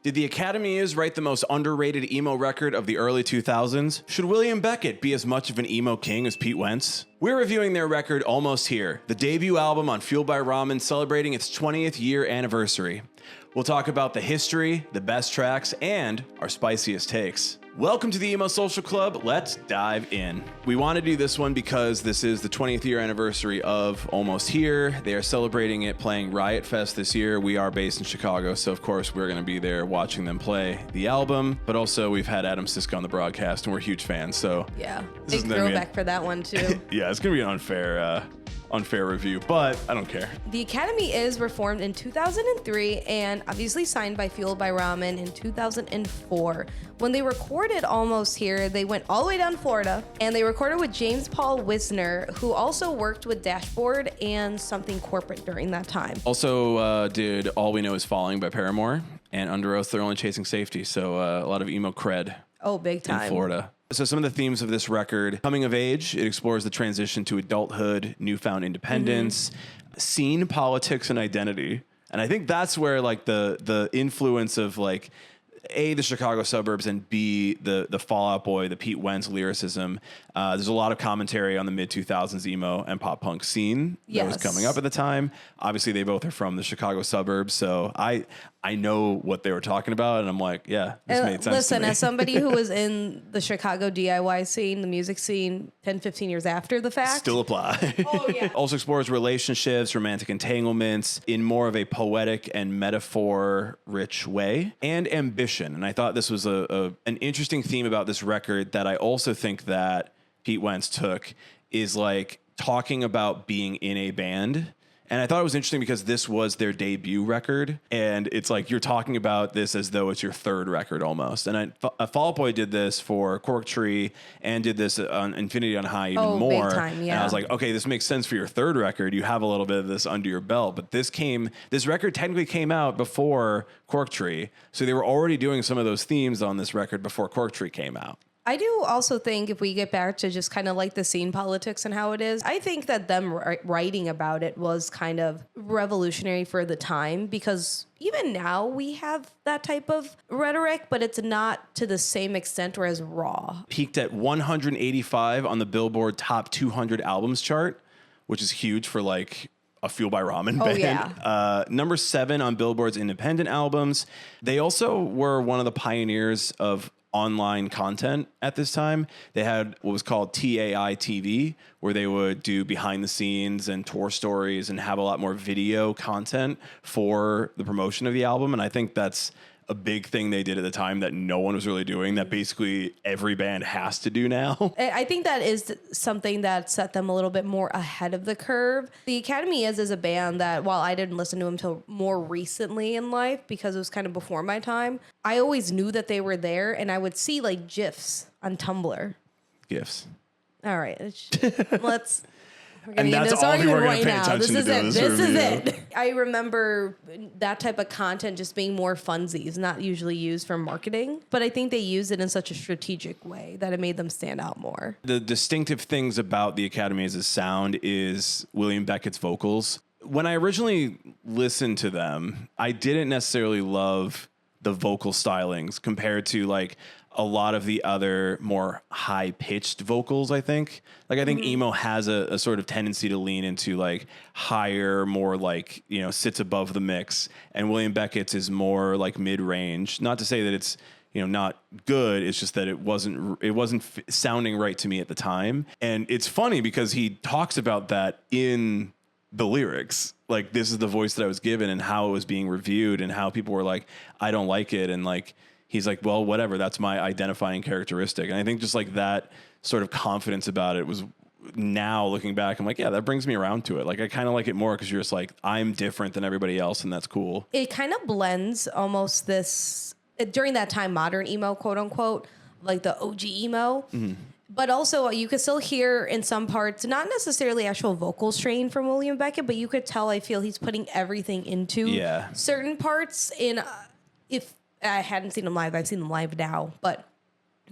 Did the Academy write the most underrated emo record of the early 2000s? Should William Beckett be as much of an emo king as Pete Wentz? We're reviewing their record Almost Here, the debut album on Fueled by Ramen celebrating its 20th year anniversary. We'll talk about the history, the best tracks, and our spiciest takes. Welcome to the Emo Social Club. Let's dive in. We want to do this one because this is the 20th year anniversary of Almost Here. They are celebrating it playing Riot Fest this year. We are based in Chicago, so of course we're going to be there watching them play the album. But also we've had Adam Siska on the broadcast and we're huge fans. So yeah, big throwback for that one too. Yeah, it's going to be an unfair review, but I don't care. The Academy were formed in 2003 and obviously signed by Fueled by Ramen in 2004. When they recorded Almost Here, they went all the way down to Florida and they recorded with James Paul Wisner, who also worked with Dashboard and Something Corporate during that time. Also did All We Know Is Falling by Paramore, and Under Oath, They're Only Chasing Safety. So a lot of emo cred. Oh, big time. In Florida. So some of the themes of this record: coming of age, it explores the transition to adulthood, newfound independence, scene, politics, and identity. And I think that's where like the influence of like A, the Chicago suburbs, and B, the Fall Out Boy, the Pete Wentz lyricism. There's a lot of commentary on the mid-2000s emo and pop punk scene that was coming up at the time. Obviously, they both are from the Chicago suburbs, so I know what they were talking about, and I'm like, yeah, this made sense Listen, to me. as somebody who was in the Chicago DIY scene, the music scene, 10, 15 years after the fact. Still apply. Oh, yeah. Also explores relationships, romantic entanglements in more of a poetic and metaphor-rich way, and ambition. And I thought this was an interesting theme about this record that I also think that Pete Wentz took, is like talking about being in a band. And I thought it was interesting because this was their debut record, and it's like you're talking about this as though it's your third record almost. And Fall Out Boy did this for Cork Tree and did this on Infinity on High even more. Big time, yeah. And I was like, okay, this makes sense for your third record. You have a little bit of this under your belt, but this record technically came out before Cork Tree, so they were already doing some of those themes on this record before Cork Tree came out. I do also think, if we get back to just kind of like the scene politics and how it is, I think that them writing about it was kind of revolutionary for the time, because even now we have that type of rhetoric, but it's not to the same extent or as raw. Peaked at 185 on the Billboard Top 200 Albums chart, which is huge for like a Fueled by Ramen band. Yeah. Number 7 on Billboard's independent albums. They also were one of the pioneers of online content at this time. They had what was called TAI TV, where they would do behind the scenes and tour stories and have a lot more video content for the promotion of the album. And I think that's a big thing they did at the time that no one was really doing, that basically every band has to do now. I think that is something that set them a little bit more ahead of the curve. The Academy is a band that, while I didn't listen to them until more recently in life because it was kind of before my time, I always knew that they were there, and I would see like GIFs on Tumblr. GIFs. All right, let's... We're and that's all we were going to pay attention to. This is it. I remember that type of content just being more funsies, not usually used for marketing. But I think they used it in such a strategic way that it made them stand out more. The distinctive things about the Academy's sound is William Beckett's vocals. When I originally listened to them, I didn't necessarily love the vocal stylings compared to like a lot of the other more high-pitched vocals, I think. Like, I think emo has a sort of tendency to lean into, like, higher, more, like, you know, sits above the mix. And William Beckett's is more, like, mid-range. Not to say that it's, you know, not good. It's just that it wasn't sounding right to me at the time. And it's funny because he talks about that in the lyrics. Like, this is the voice that I was given and how it was being reviewed and how people were like, I don't like it. And, like, he's like, well, whatever, that's my identifying characteristic. And I think just like that sort of confidence about it was, now looking back, I'm like, yeah, that brings me around to it. Like, I kind of like it more because you're just like, I'm different than everybody else, and that's cool. It kind of blends almost this, during that time, modern emo, quote unquote, like the OG emo. Mm-hmm. But also, you could still hear in some parts, not necessarily actual vocal strain from William Beckett, but you could tell, I feel he's putting everything into certain parts. If I hadn't seen them live, I've seen them live now. But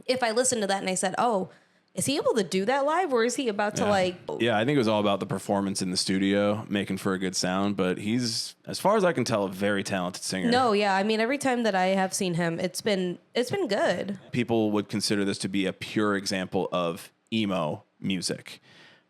if I listened to that and I said, oh, Is he able to do that live, or is he about to like? Yeah, I think it was all about the performance in the studio, making for a good sound. But he's, as far as I can tell, a very talented singer. No, yeah. I mean, every time that I have seen him, it's been good. People would consider this to be a pure example of emo music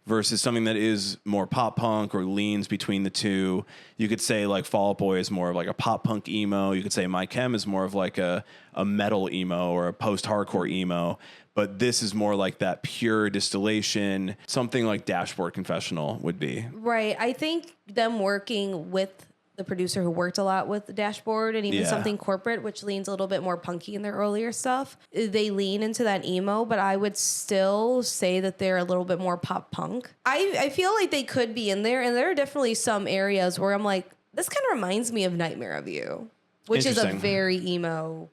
versus something that is more pop punk or leans between the two. You could say like Fall Out Boy is more of like a pop punk emo. You could say My Chem is more of like a metal emo or a post-hardcore emo. But this is more like that pure distillation, something like Dashboard Confessional would be. Right. I think them working with the producer who worked a lot with the Dashboard and even something corporate, which leans a little bit more punky in their earlier stuff, they lean into that emo, but I would still say that they're a little bit more pop punk. I feel like they could be in there, and there are definitely some areas where I'm like, this kind of reminds me of Nightmare of You, which is a very emo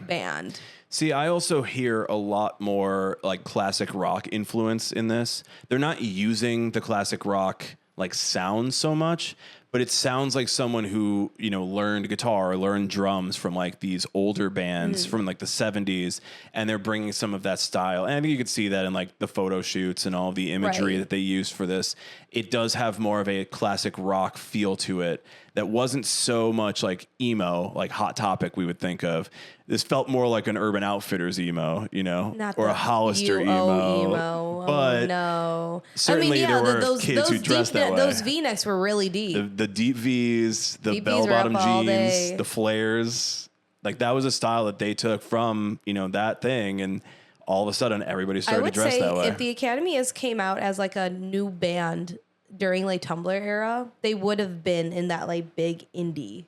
band. See, I also hear a lot more like classic rock influence in this. They're not using the classic rock like sound so much, but it sounds like someone who, you know, learned guitar or learned drums from like these older bands from like the 70s, and they're bringing some of that style. And I think you could see that in like the photo shoots and all the imagery that they used for this. It does have more of a classic rock feel to it that wasn't so much like emo, like Hot Topic we would think of. This felt more like an Urban Outfitters emo, you know, or a Hollister emo. But no, certainly there were kids who dressed that way. Those V-necks were really deep. The deep V's, the bell-bottom jeans, the flares. Like that was a style that they took from, you know, that thing, and all of a sudden everybody started to dress that way. If the Academy has came out as like a new band during like Tumblr era, they would have been in that like big indie.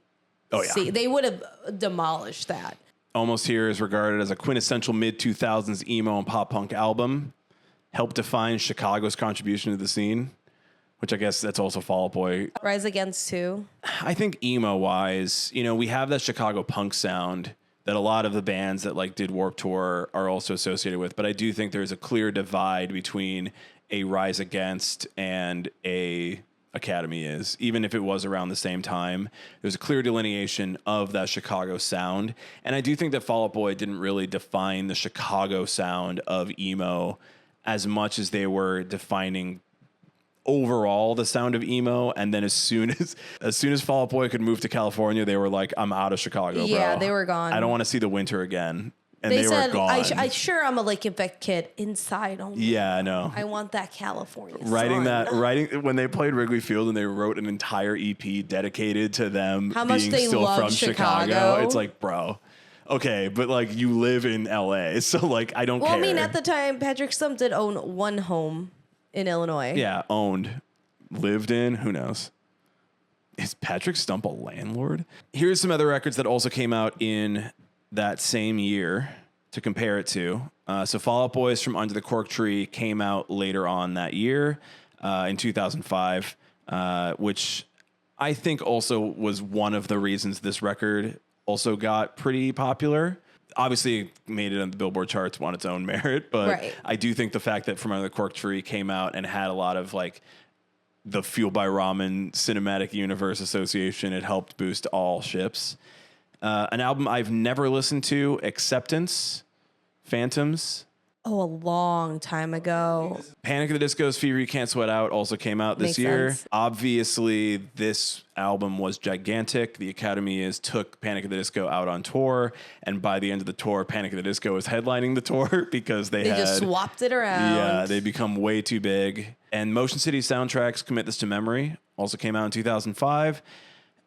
Oh yeah. See, they would have demolished that. Almost Here is regarded as a quintessential mid-2000s emo and pop punk album. Helped define Chicago's contribution to the scene, which I guess that's also Fall Out Boy. Rise Against too. I think emo-wise, you know, we have that Chicago punk sound that a lot of the bands that like did Warped Tour are also associated with. But I do think there's a clear divide between a Rise Against and a Academy is, even if it was around the same time. There's a clear delineation of that Chicago sound. And I do think that Fall Out Boy didn't really define the Chicago sound of emo as much as they were defining overall the sound of emo. And then as soon as Fall Out Boy could move to California, they were like, I'm out of Chicago, bro. Yeah, they were gone. I don't want to see the winter again. And they said, were gone. I'm a Lake Effect kid inside only. Yeah, I know. I want that California writing when they played Wrigley Field and they wrote an entire EP dedicated to them how much they still love from Chicago. It's like, bro, okay, but like you live in LA, so like I don't care. Well, I mean, at the time, Patrick Stump did own one home in Illinois. Yeah, owned. Lived in, who knows? Is Patrick Stump a landlord? Here's some other records that also came out in that same year to compare it to. So Fall Out Boys from Under the Cork Tree came out later on that year in 2005, which I think also was one of the reasons this record also got pretty popular. Obviously, it made it on the Billboard charts on its own merit, but I do think the fact that From Under the Cork Tree came out and had a lot of like the Fueled by Ramen cinematic universe association, it helped boost all ships. An album I've never listened to, Acceptance, Phantoms. Oh, a long time ago. Panic at the Disco's Fever You Can't Sweat Out also came out this year. Sense. Obviously, this album was gigantic. The Academy took Panic at the Disco out on tour, and by the end of the tour, Panic at the Disco was headlining the tour because they just swapped it around. Yeah, they become way too big. And Motion City Soundtrack's Commit This to Memory also came out in 2005.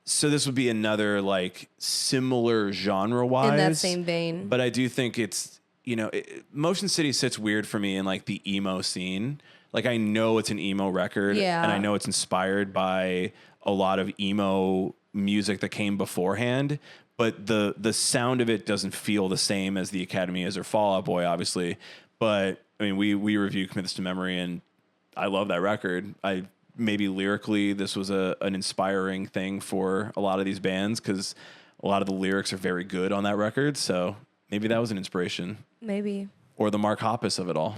So this would be another like similar genre-wise. In that same vein. But I do think it's, you know, Motion City sits weird for me in like the emo scene. Like I know it's an emo record, and I know it's inspired by a lot of emo music that came beforehand, but the sound of it doesn't feel the same as the Academy is or Fall Out Boy, obviously. But I mean, we reviewed Commit This to Memory, and I love that record. Maybe lyrically, this was an inspiring thing for a lot of these bands because a lot of the lyrics are very good on that record. So maybe that was an inspiration. Maybe. Or the Mark Hoppus of it all.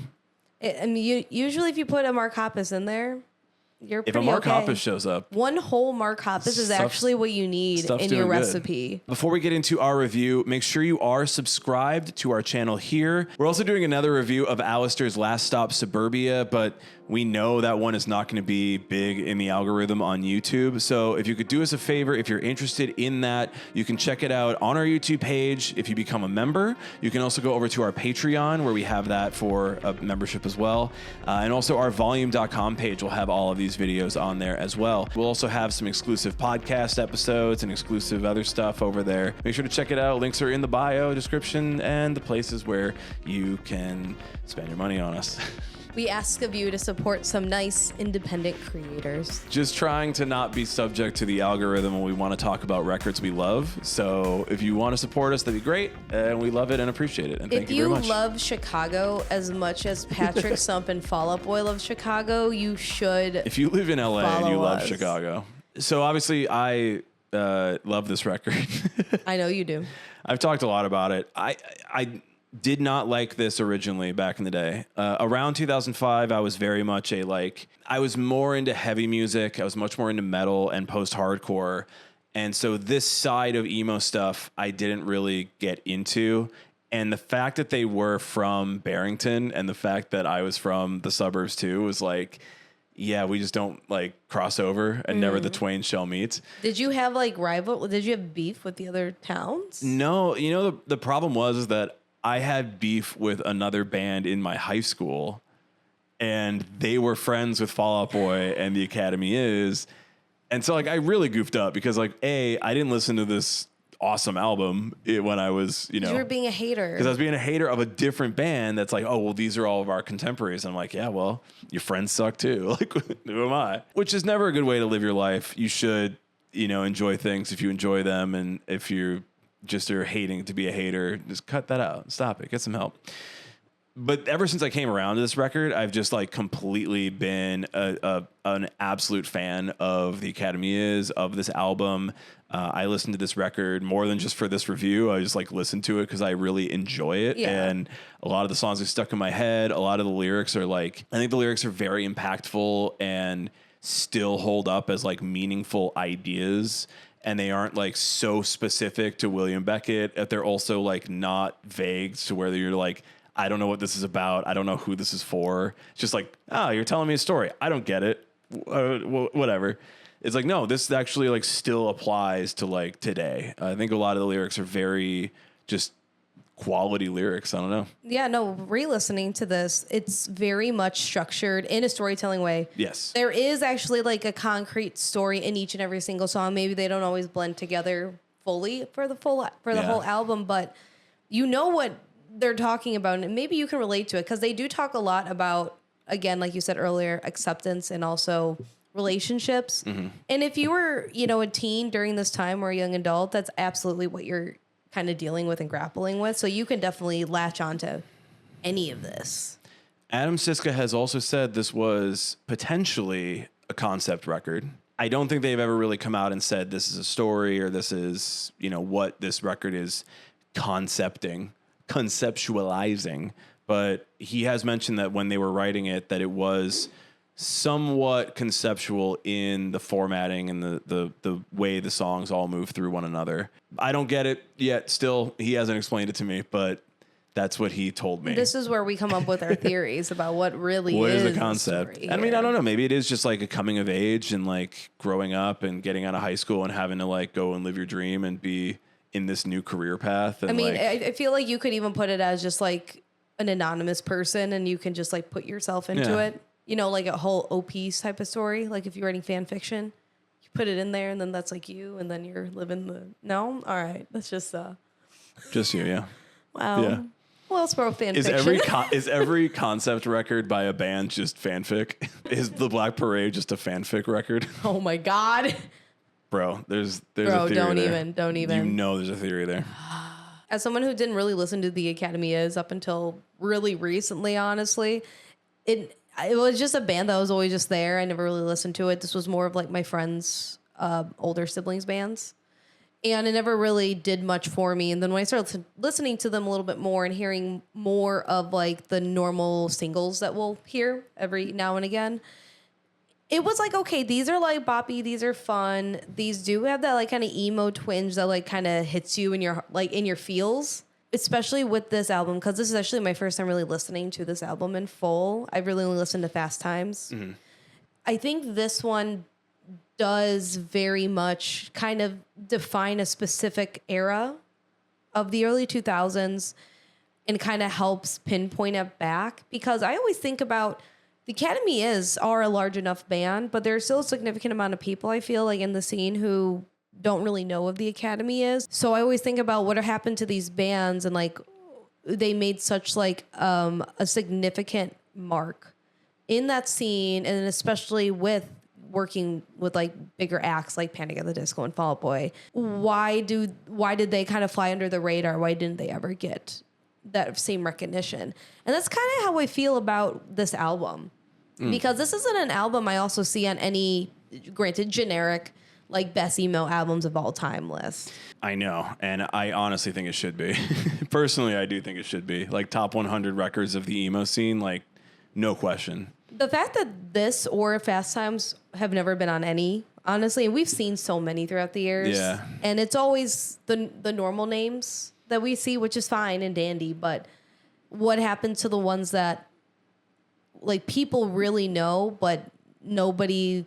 I mean, usually if you put a Mark Hoppus in there, You're if pretty a Mark okay. Hoppus shows up. One whole Mark Hoppus is Stuff's- actually what you need stuff's in your doing good. recipe. Before we get into our review, make sure you are subscribed to our channel here. We're also doing another review of Alistair's Last Stop Suburbia, but we know that one is not going to be big in the algorithm on YouTube. So if you could do us a favor, if you're interested in that, you can check it out on our YouTube page if you become a member. You can also go over to our Patreon where we have that for a membership as well. And also our volume.com page will have all of these videos on there as well. We'll also have some exclusive podcast episodes and exclusive other stuff over there. Make sure to check it out. Links are in the bio description and the places where you can spend your money on us. We ask of you to support some nice independent creators. Just trying to not be subject to the algorithm when we want to talk about records we love. So if you want to support us, that'd be great. And we love it and appreciate it. And thank you very much. If you love Chicago as much as Patrick Sump and Fall Out Boy love Chicago, you should. If you live in LA and you love us. Chicago. So obviously I love this record. I know you do. I've talked a lot about it. I did not like this originally back in the day. Around 2005, I was very much I was more into heavy music. I was much more into metal and post-hardcore. And so this side of emo stuff, I didn't really get into. And the fact that they were from Barrington and the fact that I was from the suburbs too was like, yeah, we just don't cross over and never the twain shall meet. Did you have did you have beef with the other towns? No, the problem was that I had beef with another band in my high school, and they were friends with Fall Out Boy and the Academy Is. And so I really goofed up because I didn't listen to this awesome album when I was, You were being a hater. because I was being a hater of a different band that's like, oh, well, these are all of our contemporaries. And I'm like, yeah, well, your friends suck too. Who am I? Which is never a good way to live your life. You should, enjoy things if you enjoy them. And if you just are hating to be a hater, just cut that out. Stop it. Get some help. But ever since I came around to this record, I've just completely been an absolute fan of the Academy Is, of this album. I listened to this record more than just for this review. I just listened to it because I really enjoy it. Yeah. And a lot of the songs are stuck in my head. A lot of the lyrics are I think the lyrics are very impactful and still hold up as meaningful ideas. And they aren't so specific to William Beckett. They're also not vague to where you're I don't know what this is about. I don't know who this is for. It's just you're telling me a story. I don't get it. Whatever. It's no, this actually still applies to today. I think a lot of the lyrics are very just quality lyrics. I don't know. Yeah, no, re-listening to this, it's very much structured in a storytelling way. Yes. There is actually a concrete story in each and every single song. Maybe they don't always blend together fully for the whole album, but you know what they're talking about, and maybe you can relate to it because they do talk a lot about, again, like you said earlier, acceptance and also relationships. Mm-hmm. And if you were, a teen during this time or a young adult, that's absolutely what you're kind of dealing with and grappling with. So you can definitely latch onto any of this. Adam Siska has also said this was potentially a concept record. I don't think they've ever really come out and said this is a story or this is, what this record is conceptualizing. But he has mentioned that when they were writing it, that it was somewhat conceptual in the formatting and the way the songs all move through one another. I don't get it yet. Still, he hasn't explained it to me, but that's what he told me. This is where we come up with our theories about what is the concept. I mean, I don't know. Maybe it is just a coming of age and growing up and getting out of high school and having to go and live your dream and be in this new career path. And I feel like you could even put it as just an anonymous person and you can just put yourself into it. A whole OP type of story. If you're writing fan fiction, you put it in there and then that's you and then you're living no? All right. That's just just you, yeah. Wow. Yeah. Who else wrote fan fiction? Is every concept record by a band just fanfic? Is the Black Parade just a fanfic record? Oh my God. Bro, there's a theory don't there. even. There's a theory there. As someone who didn't really listen to the Academy Is up until really recently, honestly, it was just a band that was always just there. I never really listened to it. This was more of my friends' older siblings' bands. And it never really did much for me. And then when I started listening to them a little bit more and hearing more of the normal singles that we'll hear every now and again, it was like, okay, these are like boppy, these are fun. These do have that like kind of emo twinge that like kind of hits you in your like in your feels, especially with this album, because this is actually my first time really listening to this album in full. I really only listened to Fast Times. Mm-hmm. I think this one does very much kind of define a specific era of the early 2000s and kind of helps pinpoint it back, because I always think about the Academy are a large enough band, but there's still a significant amount of people I feel like in the scene who don't really know what the Academy is. So I always think about what happened to these bands, and like they made such like a significant mark in that scene, and especially with working with like bigger acts like Panic at the Disco and Fall Out Boy. Why did they kind of fly under the radar? Why didn't they ever get that same recognition? And that's kind of how I feel about this album, because this isn't an album I also see on any, granted, generic like best emo albums of all time list. I know, and I honestly think it should be. Personally, I do think it should be like top 100 records of the emo scene, like no question. The fact that this or Fast Times have never been on any, honestly, and we've seen so many throughout the years. Yeah. And it's always the normal names that we see, which is fine and dandy, but what happened to the ones that like people really know, but nobody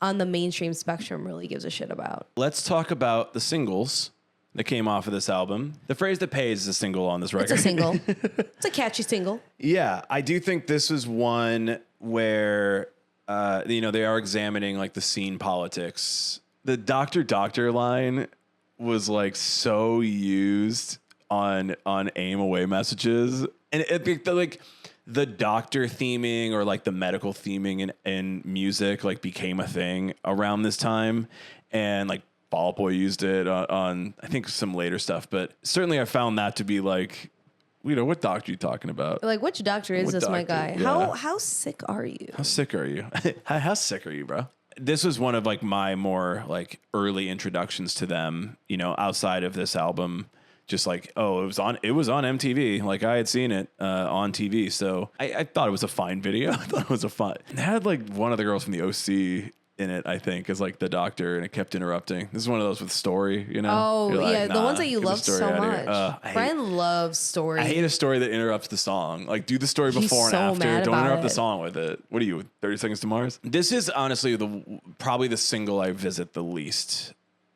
on the mainstream spectrum really gives a shit about? Let's talk about the singles that came off of this album. The Phrase That Pays is a single on this record. It's a single. It's a catchy single. Yeah, I do think this was one where, they are examining like the scene politics. The Doctor line was like so used on aim away messages, and the doctor theming or like the medical theming in music like became a thing around this time, and like Fall Out Boy used it on I think some later stuff, but certainly I found that to be like, what doctor are you talking about? Like, which doctor is this, my guy? Yeah. How sick are you? How sick are you? How sick are you, bro? This was one of like my more like early introductions to them, outside of this album. Just like, it was on MTV. Like I had seen it on TV. So I thought it was a fine video. I thought it was it had like one of the girls from the OC in it, I think, as like the doctor, and it kept interrupting. This is one of those with Story, Oh, like, yeah, the ones that you love so much. Brian loves Story. I hate a story that interrupts the song. Like, do the story before and after. Don't interrupt the song with it. What are you, 30 Seconds to Mars? This is honestly probably the single I revisit the least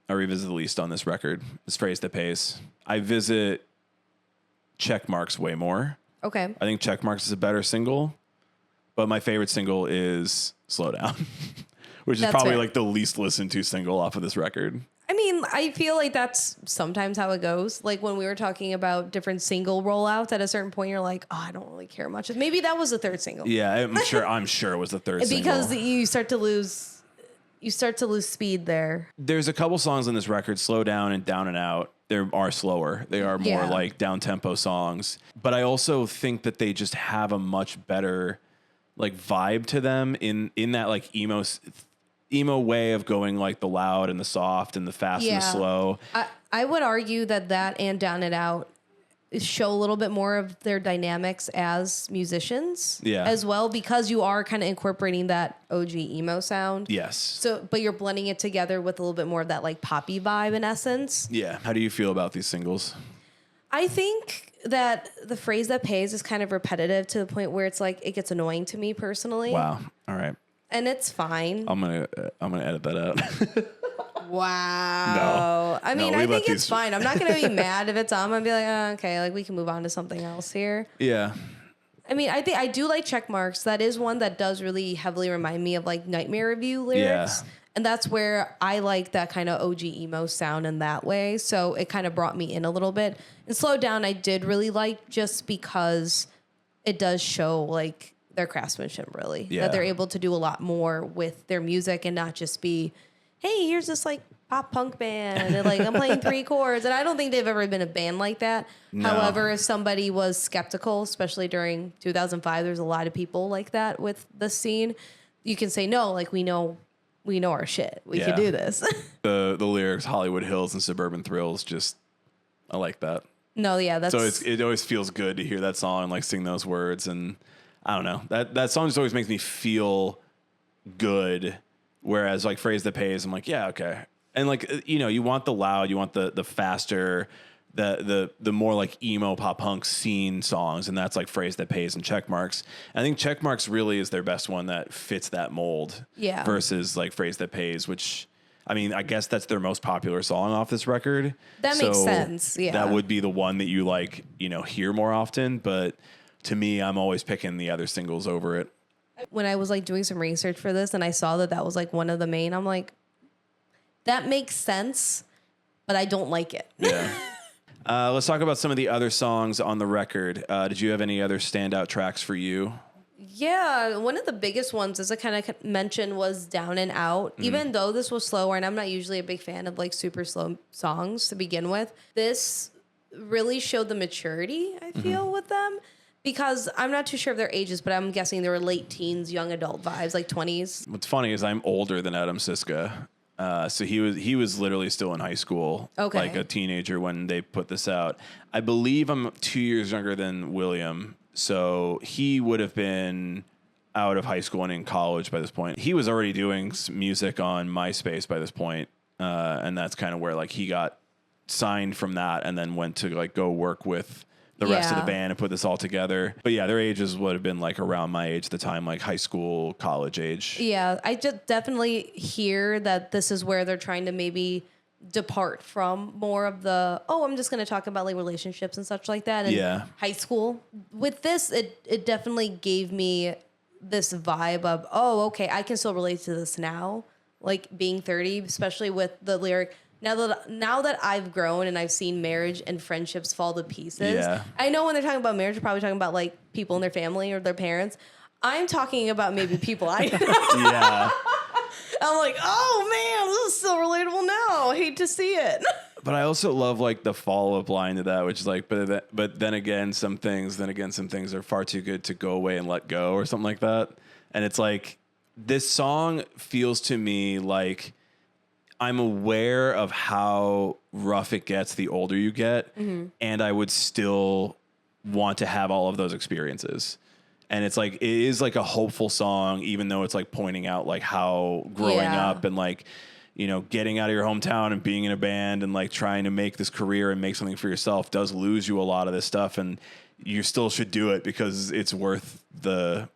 on this record. This Phrase That Pays. I visit Checkmarks way more. Okay. I think Checkmarks is a better single, but my favorite single is Slow Down. Which is probably like the least listened to single off of this record. I mean, I feel like that's sometimes how it goes. Like when we were talking about different single rollouts, at a certain point, you're like, I don't really care much. Maybe that was the third single. Yeah, I'm sure it was the third single. Because you start to lose speed there. There's a couple songs on this record, Slow Down and Down and Out. They are slower. They are more like down-tempo songs. But I also think that they just have a much better like vibe to them in that like emo way of going like the loud and the soft and the fast and the slow. I would argue that and Down and Out show a little bit more of their dynamics as musicians as well, because you are kind of incorporating that OG emo sound. Yes. So, but you're blending it together with a little bit more of that like poppy vibe in essence. Yeah. How do you feel about these singles? I think that the Phrase That Pays is kind of repetitive to the point where it's like, it gets annoying to me personally. Wow. All right. And it's fine. I'm gonna edit that out. Wow. I mean, I think it's fine. I'm not gonna be mad if it's on. I'm gonna be like, okay, like we can move on to something else here. Yeah. I mean, I think I do like Checkmarks. That is one that does really heavily remind me of like Nightmare Review lyrics. Yeah. And that's where I like that kind of OG emo sound in that way. So it kind of brought me in a little bit. And Slow Down, I did really like, just because it does show like their craftsmanship, really. Yeah. That they're able to do a lot more with their music and not just be, hey, here's this like pop punk band and like I'm playing 3 chords. And I don't think they've ever been a band like that. No. However, if somebody was skeptical, especially during 2005, there's a lot of people like that with the scene. You can say, no, like we know our shit. We can do this. The lyrics, Hollywood Hills and Suburban Thrills, just, I like that. No, yeah, that's... So it always feels good to hear that song and like sing those words. And I don't know, that song just always makes me feel good. Whereas like Phrase That Pays, I'm like, yeah, okay. And like, you want the loud, you want the faster, the more like emo pop punk scene songs, and that's like Phrase That Pays and Checkmarks. I think Checkmarks really is their best one that fits that mold. Yeah. Versus like Phrase That Pays, which I mean, I guess that's their most popular song off this record. That makes sense. Yeah. That would be the one that you like, hear more often. But to me, I'm always picking the other singles over it. When I was like doing some research for this and I saw that was like one of the main, I'm like, that makes sense, but I don't like it. Yeah. Let's talk about some of the other songs on the record. Did you have any other standout tracks for you? Yeah, one of the biggest ones, as I kind of mentioned, was Down and Out. Even though this was slower, and I'm not usually a big fan of like super slow songs to begin with, this really showed the maturity, I feel, with them. Because I'm not too sure of their ages, but I'm guessing they were late teens, young adult vibes, like 20s. What's funny is I'm older than Adam Siska. So he was literally still in high school, like a teenager when they put this out. I believe I'm 2 years younger than William. So he would have been out of high school and in college by this point. He was already doing music on MySpace by this point, and that's kind of where like he got signed from that and then went to like go work with the rest of the band and put this all together. But yeah, their ages would have been like around my age at the time, like high school, college age. Yeah, I just definitely hear that this is where they're trying to maybe depart from more of the, I'm just going to talk about like relationships and such like that in high school. With this, it definitely gave me this vibe of, okay, I can still relate to this now, like being 30, especially with the lyric, now that I've grown and I've seen marriage and friendships fall to pieces. Yeah. I know when they're talking about marriage, they're probably talking about like people in their family or their parents. I'm talking about maybe people I know. Yeah. I'm like, oh man, this is so relatable now. I hate to see it. But I also love like the follow-up line to that, which is like, but then again, some things are far too good to go away and let go, or something like that. And it's like, this song feels to me like I'm aware of how rough it gets the older you get, and I would still want to have all of those experiences. And it's like, it is like a hopeful song, even though it's like pointing out like how growing up and like, getting out of your hometown and being in a band and like trying to make this career and make something for yourself does lose you a lot of this stuff. And you still should do it because it's worth the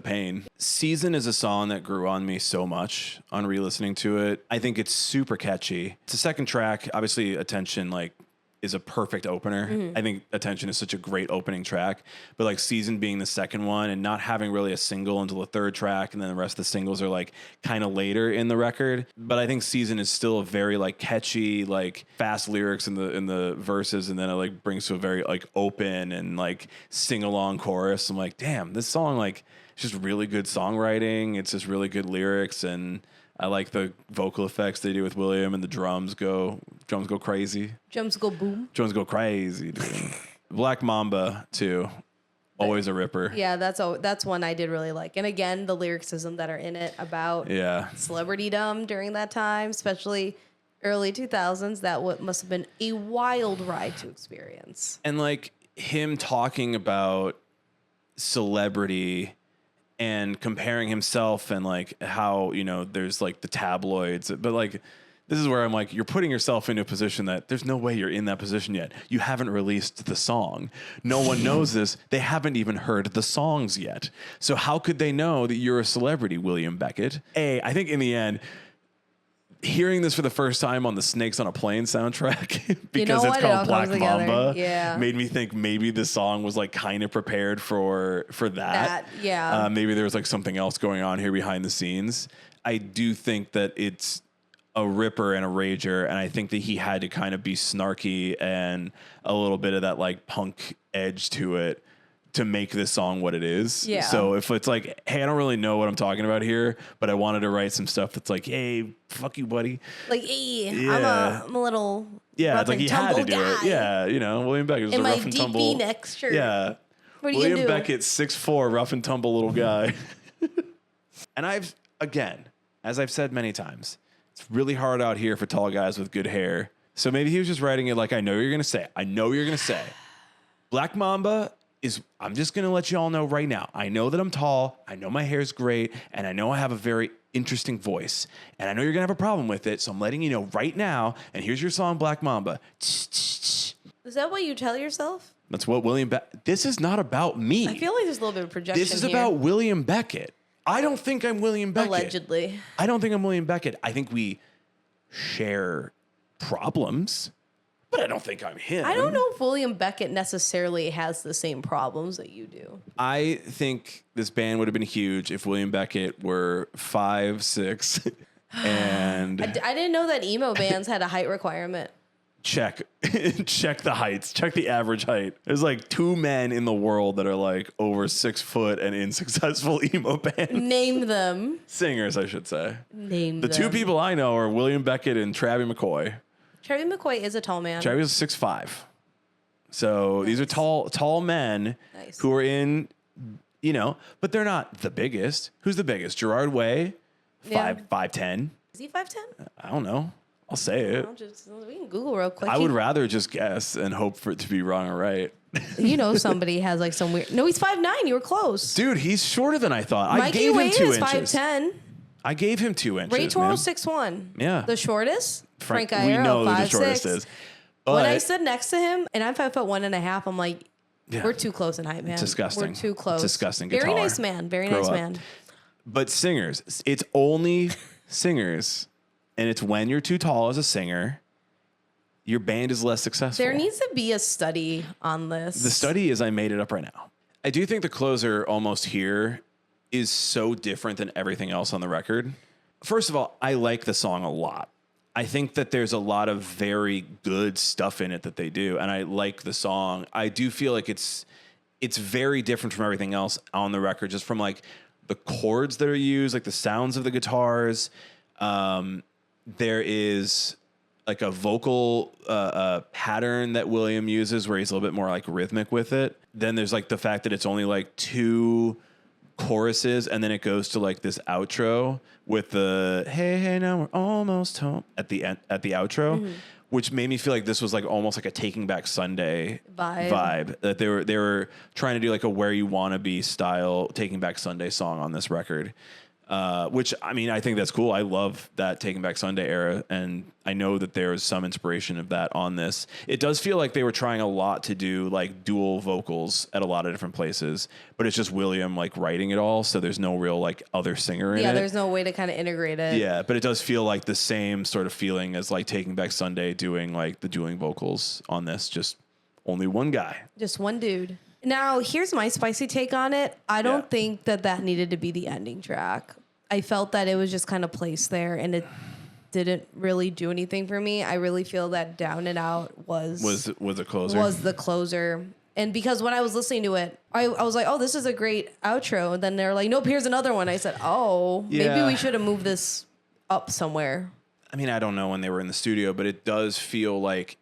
pain. Season is a song that grew on me so much on re-listening to it. I think it's super catchy. It's the second track. Obviously, Attention like is a perfect opener. I think Attention is such a great opening track, but like Season being the second one and not having really a single until the third track, and then the rest of the singles are like kind of later in the record. But I think Season is still a very like catchy, like fast lyrics in the verses, and then it like brings to a very like open and like sing along chorus. I'm like, damn, this song like it's just really good songwriting. It's just really good lyrics, and I like the vocal effects they do with William, and the drums go crazy. Drums go boom. Drums go crazy, dude. Black Mamba too. Always a ripper. Yeah, that's one I did really like. And again, the lyricism that are in it about celebritydom during that time, especially early 2000s, that must have been a wild ride to experience. And like him talking about celebrity and comparing himself and like how, there's like the tabloids, but like, this is where I'm like, you're putting yourself into a position that there's no way you're in that position yet. You haven't released the song. No one knows this. They haven't even heard the songs yet. So how could they know that you're a celebrity, William Beckett? I think in the end, hearing this for the first time on the Snakes on a Plane soundtrack because it's called Black Mamba made me think maybe the song was like kind of prepared for that. Maybe there was like something else going on here behind the scenes. I do think that it's a ripper and a rager, and I think that he had to kind of be snarky and a little bit of that like punk edge to it to make this song what it is. Yeah. So if it's like, hey, I don't really know what I'm talking about here, but I wanted to write some stuff that's like, hey, fuck you, buddy. Like, hey, I'm a little it's like he had to do it. Yeah, William Beckett was a rough and tumble. In my deep V-neck shirt. Yeah. What are William you gonna do? Beckett, 6'4", rough and tumble little guy. And as I've said many times, it's really hard out here for tall guys with good hair. So maybe he was just writing it like, I know you're going to say. Black Mamba is I'm just going to let you all know right now. I know that I'm tall. I know my hair's great. And I know I have a very interesting voice. And I know you're going to have a problem with it. So I'm letting you know right now. And here's your song, Black Mamba. Is that what you tell yourself? That's what William Beckett. This is not about me. I feel like there's a little bit of projection. This is about William Beckett. I don't think I'm William Beckett. Allegedly. I don't think I'm William Beckett. I think we share problems, but I don't think I'm him. I don't know if William Beckett necessarily has the same problems that you do. I think this band would have been huge if William Beckett were 5'6", and I didn't know that emo bands had a height requirement. check the heights, check the average height. There's like 2 men in the world that are like over 6 foot and in successful emo bands. Name them. Singers, I should say. Name The them. 2 people I know are William Beckett and Travie McCoy. Travie McCoy is a tall man. Travie was 6'5". So these are tall men who are in, but they're not the biggest. Who's the biggest? Gerard Way, 5'10". Is he 5'10"? I don't know. I'll say it. We can Google real quick. I would rather just guess and hope for it to be wrong or right. Somebody has like some weird. No, he's 5'9". You were close. Dude, he's shorter than I thought. I Mikey gave him Wade 2 is inches. 5'10". I gave him 2 inches. Ray Toro man. 6'1". Yeah. The shortest? Frank Iero, We know who the 5'6". shortest is. When I But stood next to him, and I'm 5'1.5", I'm like, Yeah. we're too close in height, man. Disgusting. We're too close. Disgusting. Get Very taller. nice man. Very Grow nice up. man. But singers, it's only singers, and it's when you're too tall as a singer, your band is less successful. There needs to be a study on this. The study is I made it up right now. I do think the closer Almost Here is so different than everything else on the record. First of all, I like the song a lot. I think that there's a lot of very good stuff in it that they do, and I like the song. I do feel like it's very different from everything else on the record, just from like the chords that are used, like the sounds of the guitars. There is like a vocal pattern that William uses where he's a little bit more like rhythmic with it. Then there's like the fact that it's only like 2 choruses, and then it goes to like this outro with the hey now we're almost home at the end, at the outro, which made me feel like this was like almost like a Taking Back Sunday vibe. That they were trying to do like a Where You Wanna Be style Taking Back Sunday song on this record. Which, I mean, I think that's cool. I love that Taking Back Sunday era, and I know that there's some inspiration of that on this. It does feel like they were trying a lot to do like dual vocals at a lot of different places, but it's just William like writing it all, so there's no real like other singer in it. Yeah, there's no way to kind of integrate it. Yeah, but it does feel like the same sort of feeling as like Taking Back Sunday doing like the dueling vocals on this, just only one guy. Just one dude. Now, here's my spicy take on it. I don't think that needed to be the ending track. I felt that it was just kind of placed there, and it didn't really do anything for me. I really feel that Down and Out was a closer. Was the closer. And because when I was listening to it, I was like, oh, this is a great outro. And then they're like, nope, here's another one. I said, oh, maybe we should have moved this up somewhere. I mean, I don't know when they were in the studio, but it does feel like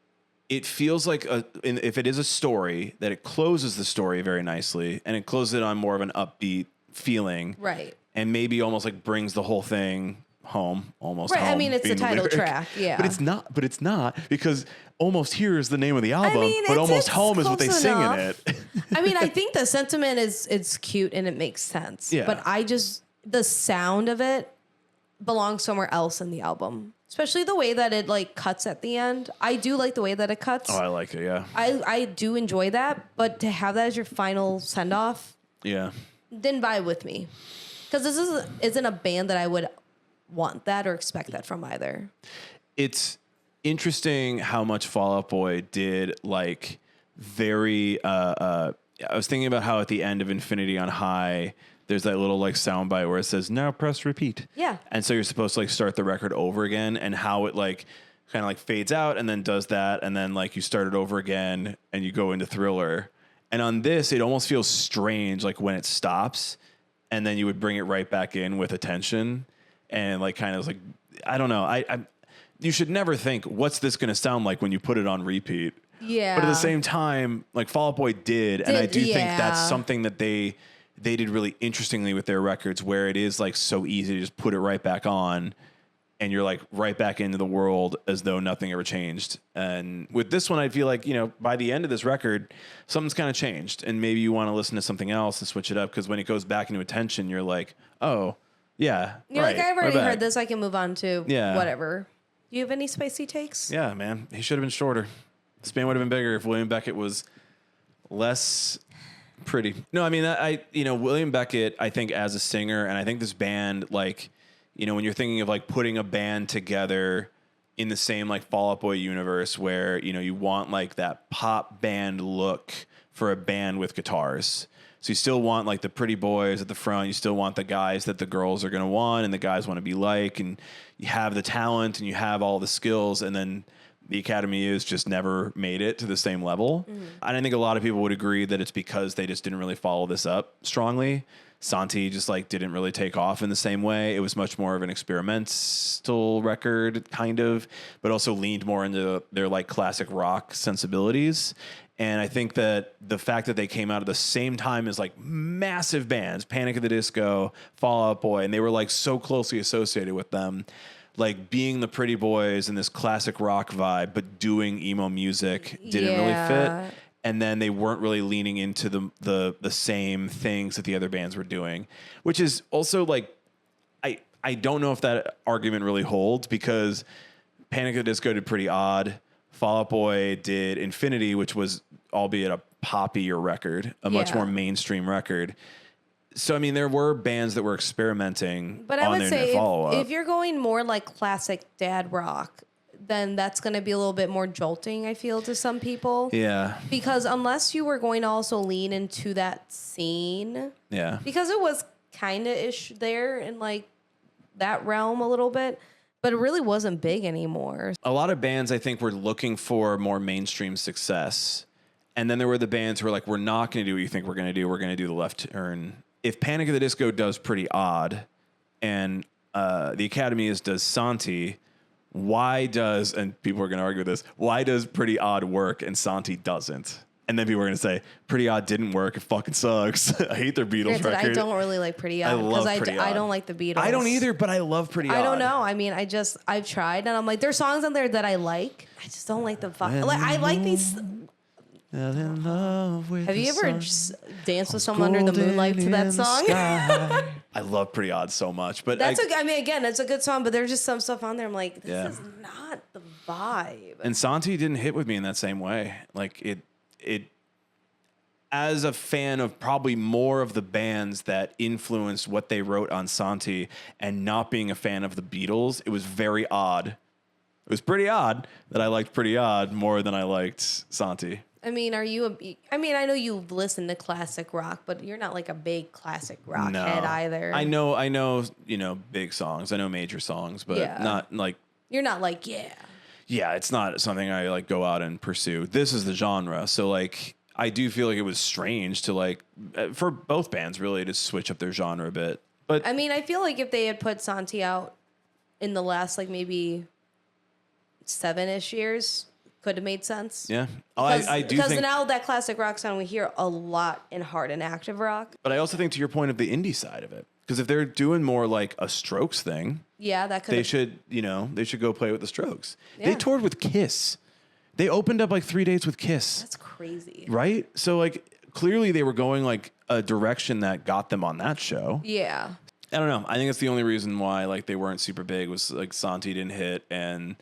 if it is a story, that it closes the story very nicely, and it closes it on more of an upbeat feeling. Right. And maybe almost like brings the whole thing home, almost. Right. Home, I mean, it's the being title lyric. track. Yeah. But it's not because Almost Here is the name of the album, but it's Almost Home is what they close sing in enough. it. I mean, I think the sentiment is cute and it makes sense. Yeah. But the sound of it belongs somewhere else in the album. Especially the way that it like cuts at the end. I do like the way that it cuts. Oh, I like it, yeah. I do enjoy that, but to have that as your final send off, Yeah. didn't vibe with me. Because this isn't a band that I would want that or expect that from either. It's interesting how much Fall Out Boy did like very I was thinking about how at the end of Infinity on High there's that little like soundbite where it says now press repeat. Yeah. And so you're supposed to like start the record over again, and how it like kind of like fades out and then does that, and then like you start it over again and you go into Thriller. And on this it almost feels strange like when it stops and then you would bring it right back in with attention, and like kind of like I don't know. I you should never think what's this going to sound like when you put it on repeat. Yeah. But at the same time, like Fall Out Boy did, and I do think that's something that they did really interestingly with their records, where it is like so easy to just put it right back on and you're like right back into the world as though nothing ever changed. And with this one, I feel like, by the end of this record, something's kind of changed, and maybe you want to listen to something else and switch it up, because when it goes back into attention, you're like, oh, yeah. You're right, like, I've already we're back. heard this. I can move on to whatever. Do you have any spicy takes? Yeah, man. He should have been shorter. This band would have been bigger if William Beckett was less pretty. No, I mean, William Beckett, I think as a singer, and I think this band, like, when you're thinking of like putting a band together in the same like Fall Out Boy universe where, you want like that pop band look for a band with guitars. So you still want like the pretty boys at the front. You still want the guys that the girls are going to want and the guys want to be like, and you have the talent and you have all the skills, and then the Academy is just never made it to the same level. And I think a lot of people would agree that it's because they just didn't really follow this up strongly. Santi just like didn't really take off in the same way. It was much more of an experimental record kind of, but also leaned more into their like classic rock sensibilities. And I think that the fact that they came out at the same time as like massive bands, Panic at the Disco, Fall Out Boy, and they were like so closely associated with them, like being the pretty boys and this classic rock vibe, but doing emo music didn't really fit. And then they weren't really leaning into the same things that the other bands were doing, which is also like, I don't know if that argument really holds, because Panic at the Disco did Pretty Odd. Fall Out Boy did Infinity, which was albeit a poppier record, a much more mainstream record. So, I mean, there were bands that were experimenting but I would say follow-up. If you're going more like classic dad rock, then that's going to be a little bit more jolting, I feel, to some people. Yeah. Because unless you were going to also lean into that scene. Yeah. Because it was kind of ish there in like that realm a little bit, but it really wasn't big anymore. A lot of bands, I think, were looking for more mainstream success. And then there were the bands who were like, we're not going to do what you think we're going to do. We're going to do the left turn. If Panic at the Disco does Pretty Odd and the Academy does Santi, why does, and people are going to argue this, why does Pretty Odd work and Santi doesn't? And then people are going to say, Pretty Odd didn't work. It fucking sucks. I hate their Beatles record. I don't really like Pretty Odd. I love Pretty Odd. I don't like the Beatles. I don't either, but I love Pretty Odd. I don't know. I mean, I've tried, and I'm like, there's songs on there that I like. I just don't like the vibe. Like, I like these. In love with Have you ever danced with someone under the moonlight to that song? I love Pretty Odd so much, but again, it's a good song, but there's just some stuff on there. I'm like, this is not the vibe. And Santi didn't hit with me in that same way. Like it. As a fan of probably more of the bands that influenced what they wrote on Santi, and not being a fan of the Beatles, it was very odd. It was pretty odd that I liked Pretty Odd more than I liked Santi. I mean, I know you listen to classic rock, but you're not like a big classic rock head either. I know, big songs. I know major songs, but not like... You're not like, Yeah, it's not something I like go out and pursue. This is the genre. So like, I do feel like it was strange to like, for both bands really, to switch up their genre a bit. But I mean, I feel like if they had put Santi out in the last like maybe 7-ish years, could have made sense. Yeah. I do think... Because now that classic rock sound we hear a lot in hard and active rock. But I also think, to your point, of the indie side of it. Because if they're doing more like a Strokes thing... Yeah, that could... They should go play with the Strokes. Yeah. They toured with Kiss. They opened up like 3 dates with Kiss. That's crazy. Right? So like, clearly they were going like a direction that got them on that show. Yeah. I don't know. I think that's the only reason why like they weren't super big, was like Santi didn't hit, and...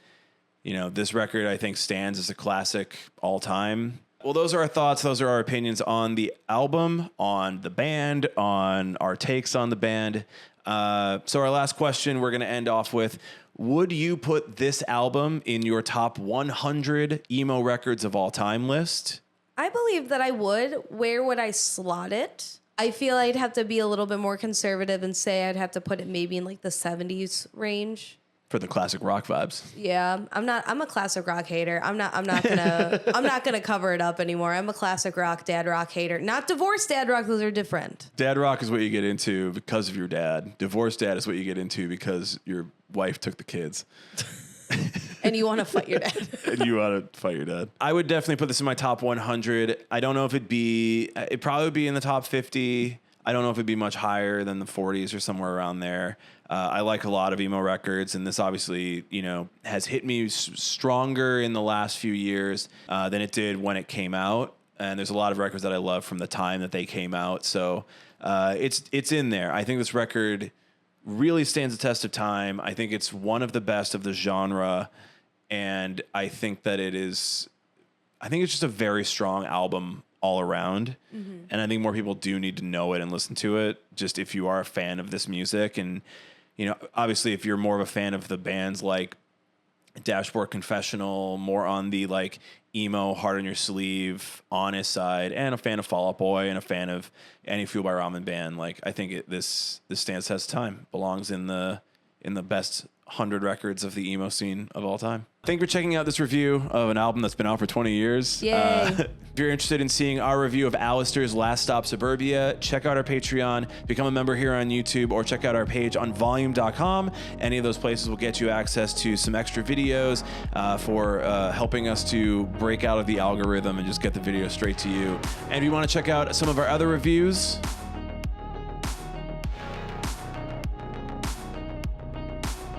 this record, I think, stands as a classic all time. Well, those are our thoughts. Those are our opinions on the album, on the band, on our takes on the band. So our last question we're going to end off with, would you put this album in your top 100 emo records of all time list? I believe that I would. Where would I slot it? I feel I'd have to be a little bit more conservative and say I'd have to put it maybe in like the 70s range. For the classic rock vibes. Yeah, I'm a classic rock hater. I'm not gonna cover it up anymore. I'm a classic rock, dad rock hater. Not divorced dad rock, those are different. Dad rock is what you get into because of your dad. Divorced dad is what you get into because your wife took the kids. And you want to fight your dad. I would definitely put this in my top 100. I don't know if it'd probably be in the top 50. I don't know if it'd be much higher than the 40s or somewhere around there. I like a lot of emo records, and this obviously, has hit me stronger in the last few years than it did when it came out. And there's a lot of records that I love from the time that they came out. So it's in there. I think this record really stands the test of time. I think it's one of the best of the genre, and I think that it's just a very strong album all around. Mm-hmm. And I think more people do need to know it and listen to it, just if you are a fan of this music. And, obviously if you're more of a fan of the bands like Dashboard Confessional, more on the like emo, heart on your sleeve, honest side, and a fan of Fall Out Boy and a fan of Any Fuel by Ramen Band, like I think this stands test of time, belongs in the best 100 records of the emo scene of all time. Thank you for checking out this review of an album that's been out for 20 years. Yay. If you're interested in seeing our review of Alistair's Last Stop Suburbia, check out our Patreon, become a member here on YouTube, or check out our page on volume.com. Any of those places will get you access to some extra videos for helping us to break out of the algorithm and just get the video straight to you. And if you want to check out some of our other reviews,